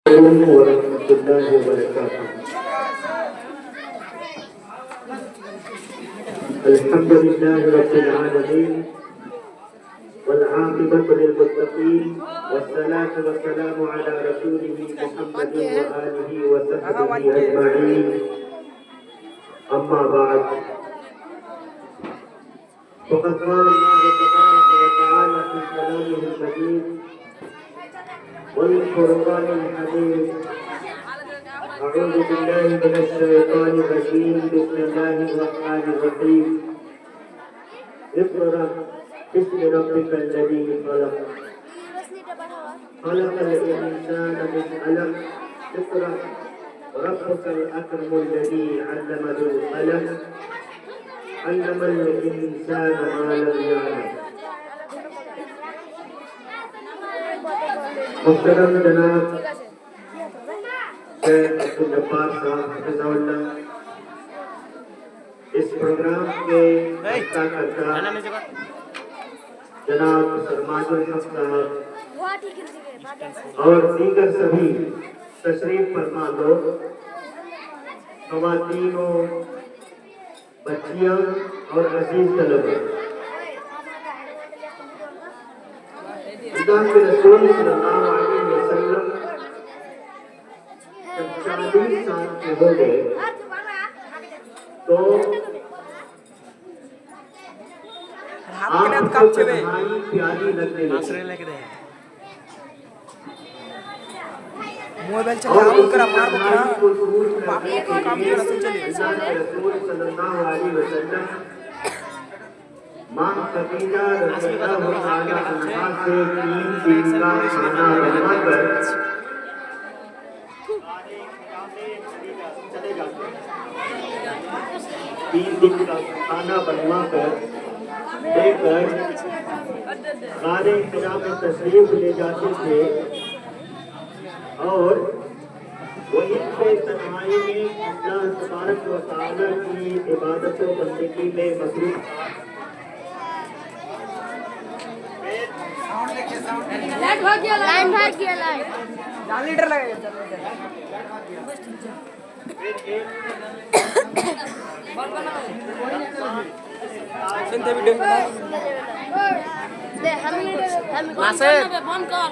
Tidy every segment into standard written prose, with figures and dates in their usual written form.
عليكم ورحمة الله وبركاته. الحمد لله رب العالمين والعاقبة للمتقين والصلاة والسلام على رسوله محمد وآله وصحبه أجمعين. أما بعد فقد قال الله تبارك وتعالى في كلامه المجيد والقرآن الحميد: أعوذ بالله من الشيطان الرجيم. بسم الله الرحمن الرحيم. اقرأ باسم ربك الذي خلق خلق الإنسان من علق. اقرأ وربك الأكرم الذي علم بالقلم علم الإنسان ما لم يعلم. محترم جناب شیخ عبدالجبار صاحب حفظہ اللہ، اس پروگرام کے ہفتہ کرتا جناب سرماج الحق صاحب اور دیگر سبھی تشریف فرما لوگ، خواتین و بچیاں اور عزیز طلباء، خدا کے رسول صلی اللہ علیہ وسلم جب 40 سال کے ہو گئے تو آپ کو تنہائی پیاری لگنے لگی اور اس تنہائی کو دور کرنے کے لیے خدا کے رسول صلی اللہ علیہ وسلم ماں خدیجہ رضی اللہ تعالی عنہا سے 3 دن کا کھانا بنوا کر لے کر غار حرا میں تشریف لے جاتے تھے اور وہیں پہ تنہائی میں اللہ تبارک و تعالی کی عبادت و بندگی میں مصروف لائن بھاگ گیا لائن 4 لیٹر لگے گا. سنتے ویڈیو بند کر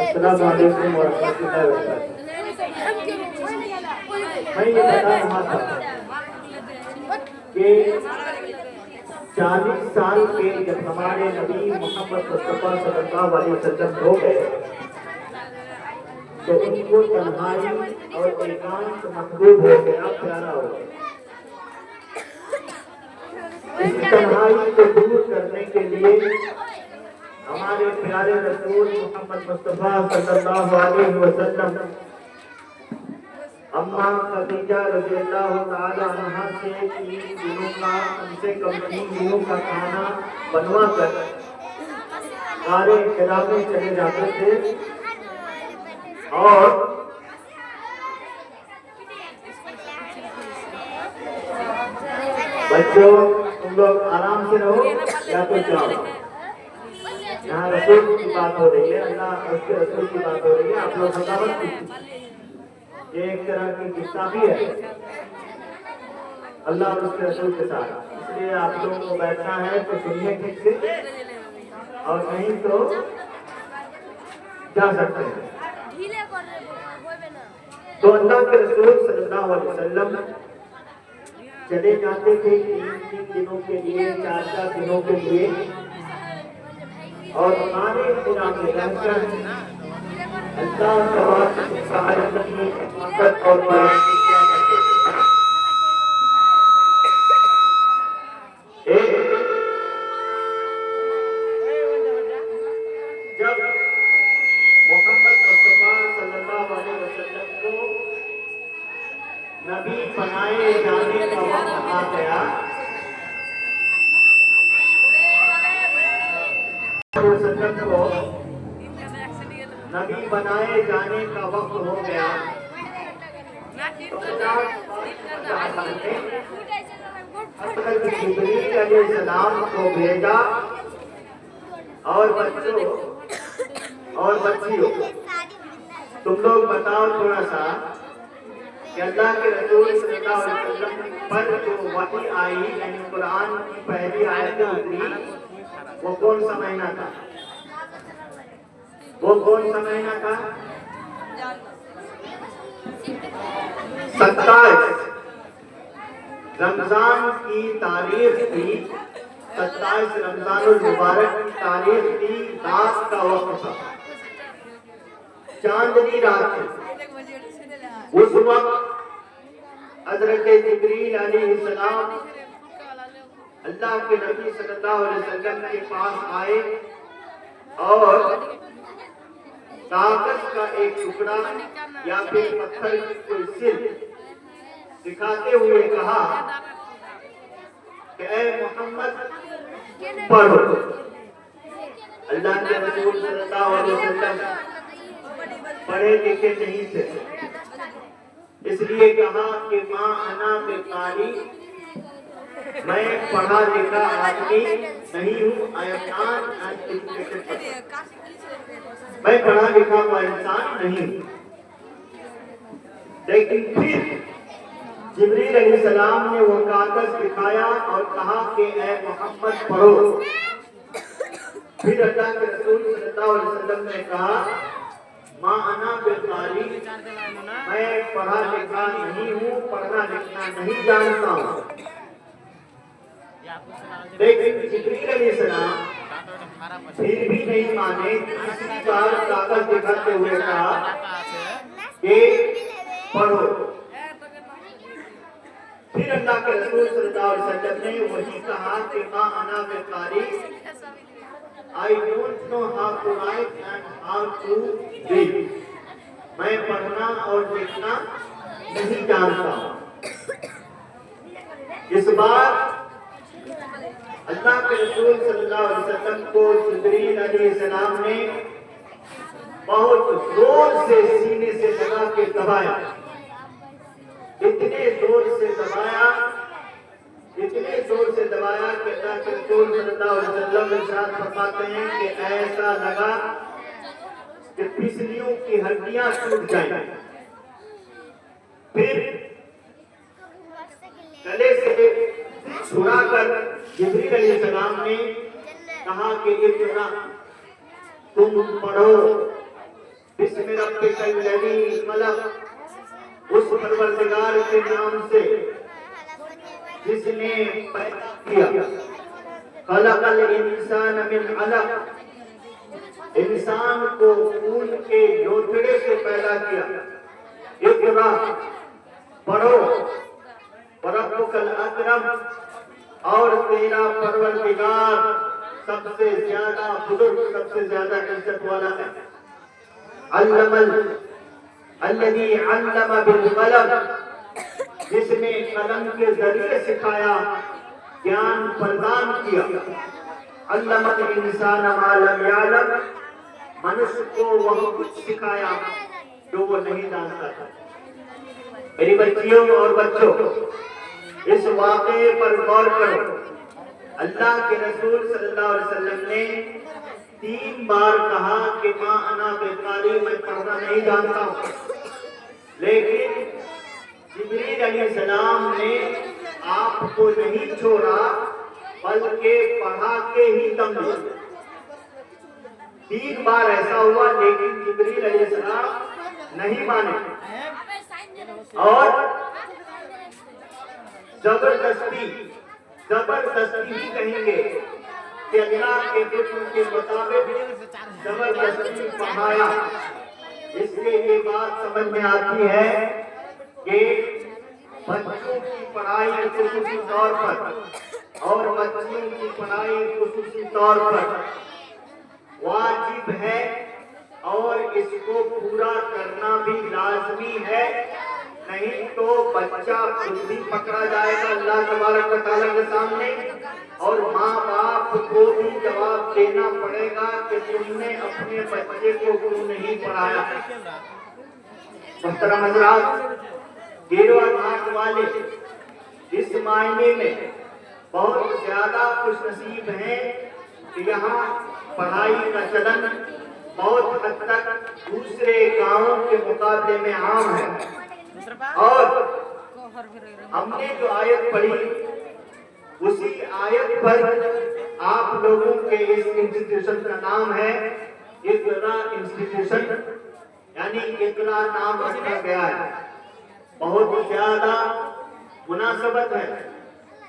السلام علیکم ورحمۃ اللہ وبرکاتہ. میں یہ بتا رہا تھا کہ 40 سال کے جب ہمارے نبی محمد مصطفیٰ صلی اللہ علیہ وسلم ہو گئے تو ان کو تنہائی اور ایکانت محبوب ہو گیا، پیارا ہو گیا. اس تنہائی کو دور کرنے کے لیے ہمارے پیارے رسول محمد مصطفیٰ صلی اللہ علیہ وسلم اماں خدیجہ رضی اللہ تعالی عنہا سے 3 دنوں کا کم سے کم 3 دنوں کا کھانا بنوا کر غار حرا میں چلے جاتے تھے اور بچوں تم لوگ آرام سے رہو یا تو جاؤ. یہاں رسول کی بات ہو رہی ہے، اللہ اس کے رسول کی بات ہو رہی ہے. آپ لوگ بغاوت کیجیے، یہ ایک طرح کی گستاخی ہے اللہ اور اس کے رسول کے ساتھ. اس لیے آپ لوگوں کو بیٹھنا ہے تو سنیے ٹھیک سے، اور نہیں تو جا سکتے ہیں. تو اللہ کے رسول صلی اللہ علیہ وسلم چلے جاتے تھے 3 دنوں کے لیے، 4 دنوں کے لیے، اور ہمارے خدا میں رہ کر اللہ تبارک و تعالی کی حفاظت اور بارشی کیا کرتے تھے. جب محمد مصطفیٰ صلی اللہ علیہ وسلم کو نبی بنائے جانے کا وقت آ گیا، وسلم کو نبی بنائے جانے کا وقت ہو گیا، حضرت جبریل علیہ السلام کو بھیجا اور بچوں اور بچیوں تم لوگ بتاؤ تھوڑا سا کہ اللہ کے رسول صلی اللہ علیہ وسلم پر جو وحی آئی یعنی قرآن کی پہلی آیتیں اتری وہ کون سا مہینہ تھا؟ وہ کون سا مہینہ تھا؟ 27 رمضان کی تاریخ تھی، 27 رمضان المبارک کی تاریخ تھی، رات کا وقت تھا، چاندنی رات تھی۔ اس وقت حضرت جبریل علیہ السلام اللہ کے نبی صلی اللہ علیہ وسلم کے پاس آئے اور کاغذ کا ایک ٹکڑا یا پھر پتھر کی کوئی سل دکھاتے ہوئے کہا کہ اے محمد پڑھو۔ اللہ کے رسول صلی اللہ علیہ وسلم پڑھے لکھے نہیں تھے، اس لیے کہا کہ ماں انا بقاری، میں پڑھا لکھا آدمی نہیں ہوں، میں پڑھا لکھا ہوا انسان نہیں ہوں۔ لیکن پھر جبریل علیہ السلام نے وہ کاغذ دکھایا اور کہا کہ اے محمد پڑھو۔ پھر اللہ کے رسول صلی اللہ علیہ وسلم نے کہا ماں انا بقاری، میں پڑھا لکھا نہیں ہوں، پڑھنا لکھنا نہیں جانتا ہوں۔ لیکن جبریل علیہ السلام پھر بھی نہیں مانے، تیسری بار کاغذ دکھاتے ہوئے کہا کہ پڑھو۔ پھر اللہ کے رسول صلی اللہ علیہ وسلم نے وہی کہا کہ ماں انا بقاری، I don't know how to write and how to read، میں پڑھنا اور لکھنا نہیں جانتا ہوں۔ اس بار اللہ کے رسول صلی اللہ علیہ وسلم کو جبریل علیہ السلام نے بہت زور سے سینے سے لگا کے دبایا، اتنے زور سے دبایا کہ اللہ کے رسول صلی اللہ علیہ وسلم ارشاد فرماتے ہیں کہ ایسا لگا کہ پسلیوں کی ہڈیاں ٹوٹ جائیں۔ پھر گلے سے چھڑا کر جبریل علیہ السلام نے کہا کہ اقرا، تم پڑھو بسم ربک الذی خلق، اس پروردگار کے نام سے جس نے پیدا کیا، خلق الانسان من علق، انسان کو خون کے لوتھڑے سے پیدا کیا۔ اقرا، پڑھو، وربک الاکرم، اور تیرا پروردگار سب سے زیادہ بزرگ، سب سے زیادہ عزت والا ہے۔ علم الذی علم بالقلم، جس نے قلم کے ذریعے سکھایا، گیان پردان کیا۔ علم الانسان ما لم یعلم، منشیہ کو وہ کچھ سکھایا جو وہ نہیں جانتا تھا۔ میری بچیوں اور بچوں، اس واقعے پر غور کرو۔ اللہ کے رسول صلی اللہ علیہ وسلم نے 3 بار کہا کہ ماں انا بقاری، میں پڑھنا نہیں جانتا ہوں، لیکن جبریل علیہ السلام نے آپ کو نہیں چھوڑا بلکہ پڑھا کے ہی دم لیا۔ 3 بار ایسا ہوا لیکن جبریل علیہ السلام نہیں مانے اور زبردستی بھی کہیں گے کہ اللہ کے حکم کے مطابق زبردستی پڑھایا۔ اس سے یہ بات سمجھ میں آتی ہے کہ بچوں کی پڑھائی خصوصی طور پر اور بچیوں کی پڑھائی خصوصی طور پر واجب ہے اور اس کو پورا کرنا بھی لازمی ہے، نہیں تو بچہ خود بھی پکڑا جائے گا اللہ تبارک و تعالیٰ کے سامنے، اور ماں باپ کو بھی جواب دینا پڑے گا کہ تم نے اپنے بچے کو کیوں نہیں پڑھایا۔ محترم حضرات، گیروا گھاٹ والے اس معنی میں بہت زیادہ خوش نصیب ہیں کہ یہاں پڑھائی کا چلن بہت حد تک دوسرے گاؤں کے مقابلے میں عام ہے، اور ہم نے جو آیت پڑھی اسی آیت پر آپ لوگوں کے اس انسٹیٹیوشن کا نام ہے اقرا انسٹیٹیوشن، یعنی اقرا نام رکھا گیا ہے۔ بہت زیادہ مناسبت ہے۔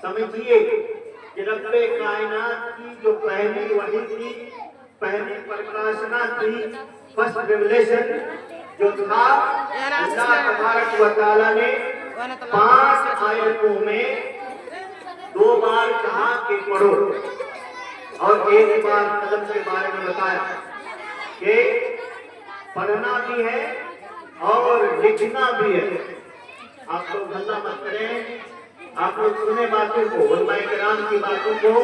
سمجھیے کہ رب کائنات کی جو پہلی وحی تھی، پہلی پرکاشنا تھی، فرسٹ ریولیشن جو تھا، اللہ تبارک و تعالیٰ نے 5 آیتوں میں 2 بار کہا کہ پڑھو، اور 1 بار قلم کے بارے میں بتایا کہ پڑھنا بھی ہے اور لکھنا بھی ہے۔ آپ لوگ غلطہ مت کریں، آپ لوگ سنے باتوں کو، علماء کرام کی باتوں کو،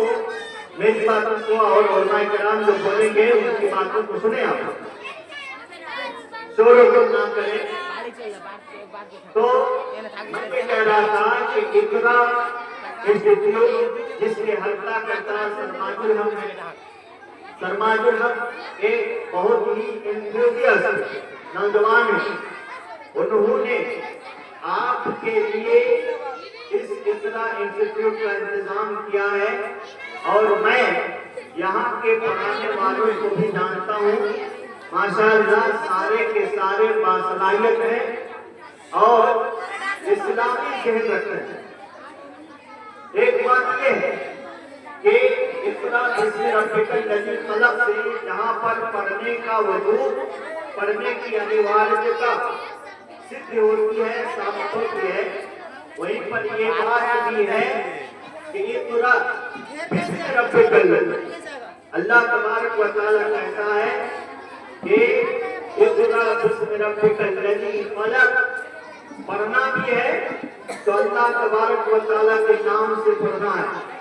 میری باتوں کو، اور علماء کرام جو بولیں گے ان کی باتوں کو سنیں۔ آپ شور و غل نہ کریں۔ تو میں یہ کہہ رہا تھا کہ اقرا انسٹیٹیوٹ جس کے حلقہ کرتا سرماج الحق ہے، سرماج الحق ایک بہت ہی انتھوزیاسٹ نوجوان ہے، انہوں نے آپ کے لیے اس اقرا انسٹیٹیوٹ کا انتظام کیا ہے، اور میں یہاں کے پڑھانے والوں کو بھی جانتا ہوں، ماشاءاللہ سارے کے سارے باصلاحیت ہیں اور اسلامی ذہن رکھتے ہیں۔ ایک بات یہ ہے کہ اقرا بسم ربک الذی خلق سے جہاں پر پڑھنے کا وجوب، پڑھنے کی انواریتا صدق ہوتی ہے، ثابت ہوتی ہے، وہیں پر یہ بات بھی ہے کہ اقرا بسم ربک الذی، اللہ تبارک و تعالیٰ کہتا ہے کہ اقرا بسم ربک الذی خلق، پڑھنا بھی ہے تو اللہ تبارک و تعالیٰ کے نام سے پڑھنا ہے،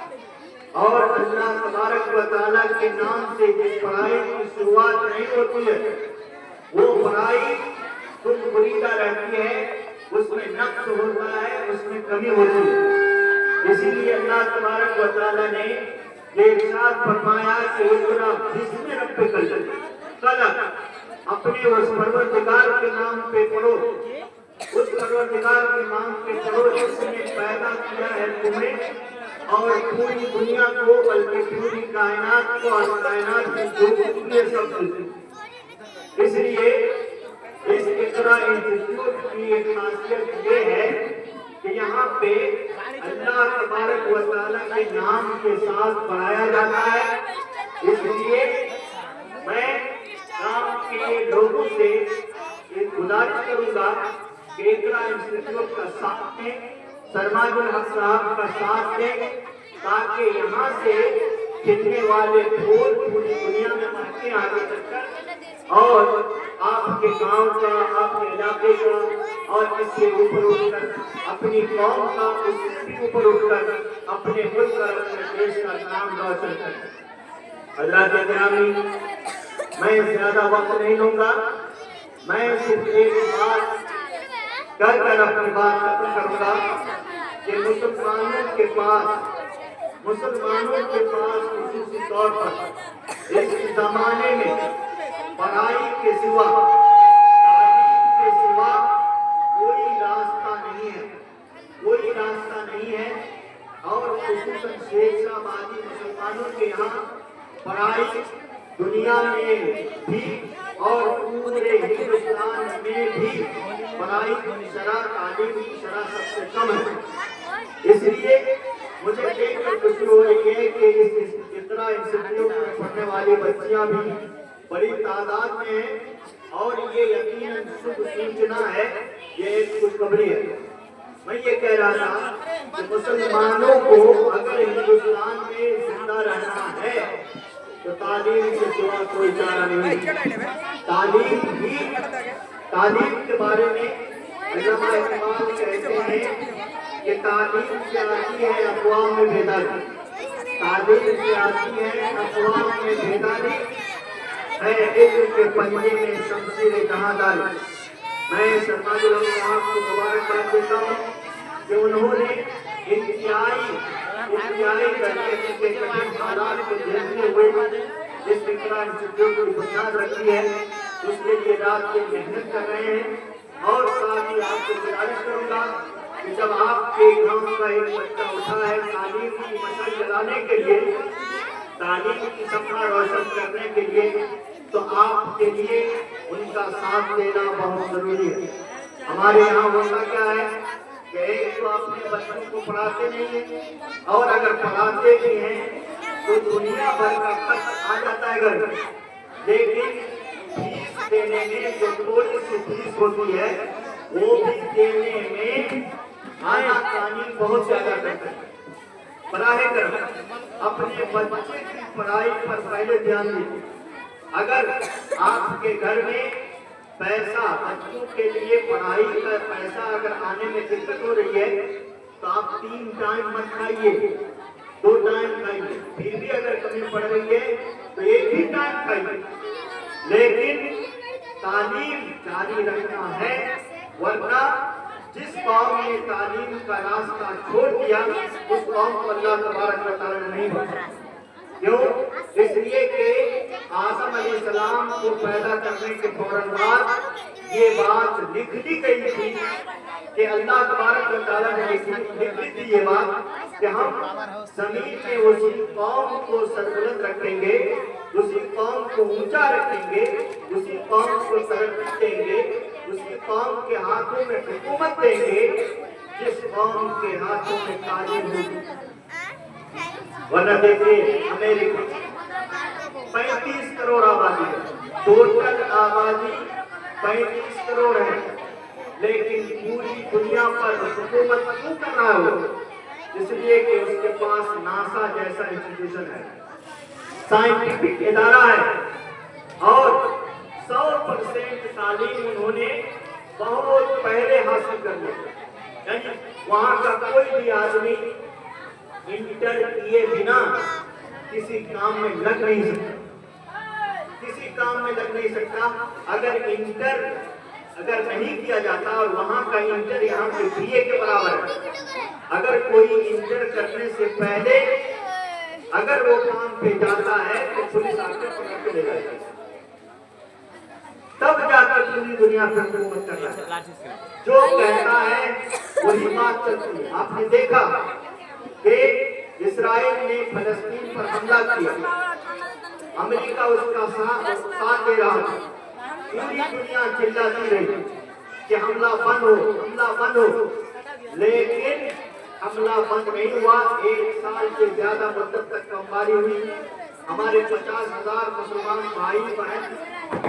اور اللہ تبارک و تعالیٰ کے نام سے جس پڑھائی کی شروعات نہیں ہوتی ہے وہ پڑھائی خود بریدہ رہتی ہے، اس میں نقص ہوتا ہے، اس میں کمی ہوتی ہے۔ اسی لیے اللہ تبارک و تعالیٰ نے یہ ارشاد فرمایا کہ اقرا بسم ربک الذی خلق، اپنے اس پروردگار کے نام پہ پڑھو، اس پروردگار کے نام پہ پڑھو جس نے پیدا کیا ہے تمہیں اور پوری دنیا کو، بلکہ پوری کائنات کو، اور کائنات کی جو کچھ ہے سب کچھ۔ اس لیے اس اقرا انسٹیٹیوٹ کی ایک خاصیت یہ ہے کہ یہاں پہ اللہ تبارک و تعالیٰ کے نام کے ساتھ پڑھایا جاتا ہے۔ اس لیے میں گاؤں کے لوگوں سے گزارش کروں گا کہ اقرا انسٹیٹیوٹ کا ساتھ دیں، سرماج الحق صاحب کا ساتھ دیں، تاکہ یہاں سے کھلنے والے پھول پوری دنیا میں بڑھتے آگے تک کر، اور آپ کے گاؤں کا، آپ کے علاقے کا، اور اس سے اوپر اٹھ کر اپنی قوم کا، اس سے بھی اوپر اٹھ کر اپنے ملک کا، اپنے دیش کا نام روشن کریں۔ حضرات گرامی، میں زیادہ وقت نہیں لوں گا، میں صرف ایک بات کر کر اپنی بات ختم کروں گا کہ مسلمانوں کے پاس خصوصی طور پر اس زمانے میں پڑھائی کے سوا، تعلیم کے سوا کوئی راستہ نہیں ہے، اور خصوصاً شیخ آبادی مسلمانوں کے یہاں پڑھائی دنیا میں بھی اور پورے ہندوستان میں بھی پڑھائی کی شرح، تعلیم کی شرح سب سے کم ہے۔ اس لیے مجھے دیکھ کر خوشی ہو رہی ہے کہ اس اقرا انسٹیٹیوٹ میں پڑھنے والی بچیاں بھی بڑی تعداد میں ہیں، اور یہ یقیناً شبھ سوچنا ہے، یہ ایک خوشخبری ہے۔ میں یہ کہہ رہا تھا کہ مسلمانوں کو اگر ہندوستان میں زندہ رہنا ہے تو تعلیم کے سوا کوئی چارہ نہیں۔ تعلیم کے بارے میں علامہ اقبال کہتے ہیں کہ تعلیم سے آتی ہے اقوام میں بیداری، تعلیم سے آتی ہے اقوام میں بیداری، ہے علم کے پنجے میں شمشیر جہاں داری۔ میں سرماج الحق صاحب کو مبارکباد دیتا ہوں کہ انہوں نے انتہائی درجے کے کٹھن حالات کو دیکھتے ہوئے جس اقرا انسٹیٹیوٹ کی بنیاد رکھی ہے اس کے لیے رات دن محنت کر رہے ہیں. اور ساتھ ہی آپ کو گزارش کروں گا کہ جب آپ کے گاؤں کا ایک بچہ اٹھا ہے تعلیم کی مشعل جلانے کے لیے، تعلیم کی شمع روشن کرنے کے لیے، تو آپ کے لیے ان کا ساتھ دینا بہت ضروری ہے. ہمارے یہاں ہوتا کیا ہے کہ ایک تو اپنے بچوں کو پڑھاتے نہیں ہیں، اور اگر پڑھاتے بھی ہیں تو دنیا بھر کا خرچ آ جاتا ہے گھر میں، لیکن فیس دینے میں جو تھوڑی سی فیس ہوتی ہے وہ بھی دینے میں آنا کانی بہت زیادہ کرتا ہے. براہ کرم اپنے بچے کی پڑھائی پر پہلے دھیان دیجیے. اگر آپ کے گھر میں پیسہ بچوں کے لیے پڑھائی کا پیسہ اگر آنے میں دقت ہو رہی ہے تو آپ 3 ٹائم مت کھائیے، 2 ٹائم کھائیے. پھر بھی اگر کمی پڑ رہی ہے تو 1 ہی ٹائم کھائیے، لیکن تعلیم جاری رکھنا ہے. ورنہ جس قوم نے تعلیم کا راستہ چھوڑ دیا اس قوم کو اللہ تبارک و تعالیٰ نے نہیں بخشا. کیوں؟ اس لیے کہ آدم علیہ السلام کو پیدا کرنے کے فوراً بعد یہ بات لکھ دی گئی تھی کہ اللہ تبارک و تعالیٰ نے لکھ دی تھی یہ بات کہ ہم زمین میں اسی قوم کو سربلند رکھیں گے، اسی قوم کو اونچا رکھیں گے، اسی قوم کو ترقی دیں گے، اسی قوم کے ہاتھوں میں حکومت دیں گے جس قوم کے ہاتھوں میں تعلیم ہوگی. ورنہ دیکھیں امریکہ 35 کروڑ آبادی ہے، ٹوٹل آبادی 35 کروڑ ہے، لیکن پوری دنیا پر حکومت کیوں کر رہا ہے؟ اس لیے کہ اس کے پاس ناسا جیسا انسٹیٹیوشن ہے، سائنٹیفک ادارہ ہے، اور 100% تعلیم انہوں نے بہت پہلے حاصل کر لی. یعنی وہاں کا کوئی بھی آدمی انٹر کیے بنا کسی کام میں لگ نہیں سکتا، کسی کام میں لگ نہیں سکتا. اگر انٹر نہیں کیا جاتا اور وہاں کا انٹر یہاں کے بی اے کے برابر ہے، اگر کوئی انٹر کرنے سے پہلے اگر وہ کام پہ جاتا ہے تو پولیس آ کے پکڑ کے لے جاتی ہے، تب جا کر پوری دنیا پہ حکومت کرتا ہے. جو کہتا ہے وہی بات چلتی ہے. آپ نے دیکھا کہ اسرائیل نے فلسطین پر حملہ کیا، امریکہ اس کا ساتھ دے رہا تھا، پوری دنیا چلاتی رہی کہ حملہ بند ہو، حملہ بند ہو، لیکن حملہ بند نہیں ہوا. 1 سال سے زیادہ مدت تک بمباری ہوئی، ہمارے 50,000 مسلمان بھائی بہن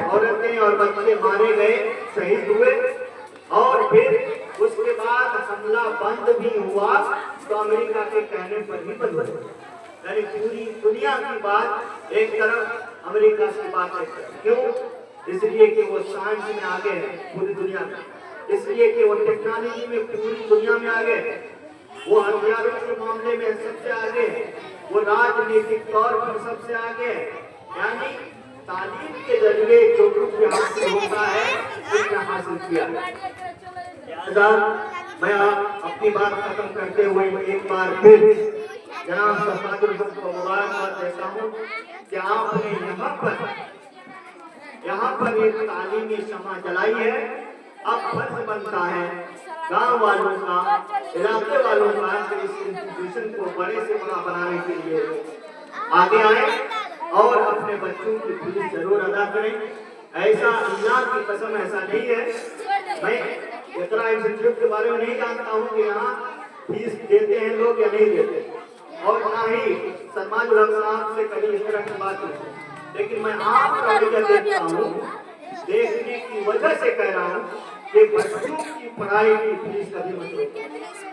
عورتیں اور بچے مارے گئے، شہید ہوئے. اور پھر اس کے بعد حملہ بند بھی ہوا تو امریکہ کے کہنے پر ہی بند ہوا. یعنی پوری دنیا کی بات ایک طرف، امریکہ کی بات ایک طرف. کیوں؟ اس لیے کہ وہ سائنس میں آگے ہے پوری دنیا میں، اس لیے کہ وہ ٹیکنالوجی میں پوری دنیا میں آگے ہے، وہ ہتھیاروں کے معاملے میں سب سے آگے ہے، وہ راجنیتک طور پر سب سے آگے ہے. یعنی تعلیم کے ذریعے جو کچھ بھی حاصل ہوتا ہے اس نے حاصل کیا. میں اپنی بات ختم کرتے ہوئے ایک بار پھر جناب سرماج الحق کو مبارکباد دیتا ہوں کہ آپ نے یہاں پر ایک تعلیمی شمع جلائی ہے. اب فرض بنتا ہے گاؤں والوں کا، علاقے والوں کا کہ اس انسٹیٹیوشن کو بڑے سے بڑا بنانے کے لیے آگے آئیں اور اپنے بچوں کی فیس ضرور ادا کریں. ایسا اللہ کی قسم ایسا نہیں ہے. میں اقرا انسٹیٹیوٹ کے بارے میں نہیں جانتا ہوں کہ یہاں فیس دیتے ہیں لوگ یا نہیں دیتے، اور نہ ہی سرماج الحق صاحب سے کبھی اس طرح کی بات نہیں، لیکن میں آپ کا وجہ دیکھتا ہوں، دیکھنے کی وجہ سے کہہ رہا ہوں کہ بچوں کی پڑھائی کی فیس کبھی مت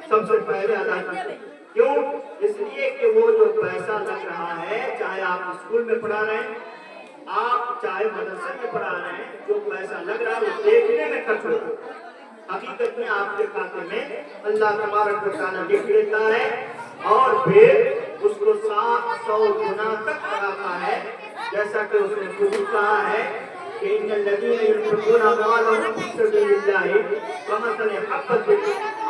سب سے پہلے ادا کریں. کیوں؟ اس لیے کہ وہ جو پیسہ لگ رہا ہے، چاہے آپ اسکول میں پڑھا رہے ہیں، آپ چاہے مدرسے میں پڑھا رہے ہیں، جو پیسہ لگ رہا ہے وہ دیکھنے میں خرچ ہوتا ہے. حقیقت میں آپ کے کھاتے میں اللہ تبارک و تعالیٰ لکھ دیتا ہے اور پھر اس کو 700 گنا تک بڑھاتا ہے. جیسا کہ اس نے خود کہا ہے کہ ان الذین ينفقون اموالهم في سبيل الله كمثل حبة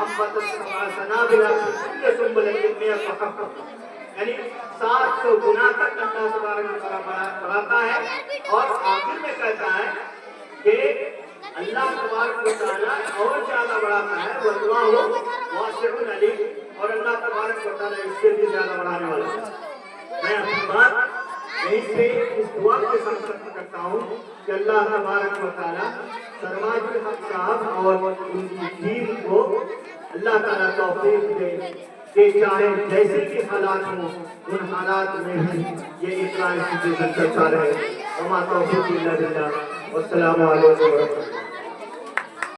انبتت سبع سنابل في كل سنبلة 100 حبة، یعنی 700 گنا تک اللہ تبارک و تعالیٰ بڑھاتا ہے، اور آخر میں کہتا ہے کہ اللہ تبارک و تعالیٰ اور زیادہ بڑھاتا ہے، واللہ واسع علیم، اور اللہ تبارک و تعالیٰ اس سے بھی زیادہ بڑھانے والا ہے۔ میں اپنی بات یہیں پہ اس دعا کے ساتھ ختم کرتا ہوں کہ اللہ تبارک و تعالیٰ سرماج الحق صاحب اور ان کی ٹیم کو اللہ تعالیٰ توفیق دے کہ چاہے جیسے بھی حالات ہوں ان حالات میں بھی یہ اقرار کی چیزیں چلتا رہے۔ وما توفیق الا باللہ، والسلام علیکم ورحمۃ اللہ۔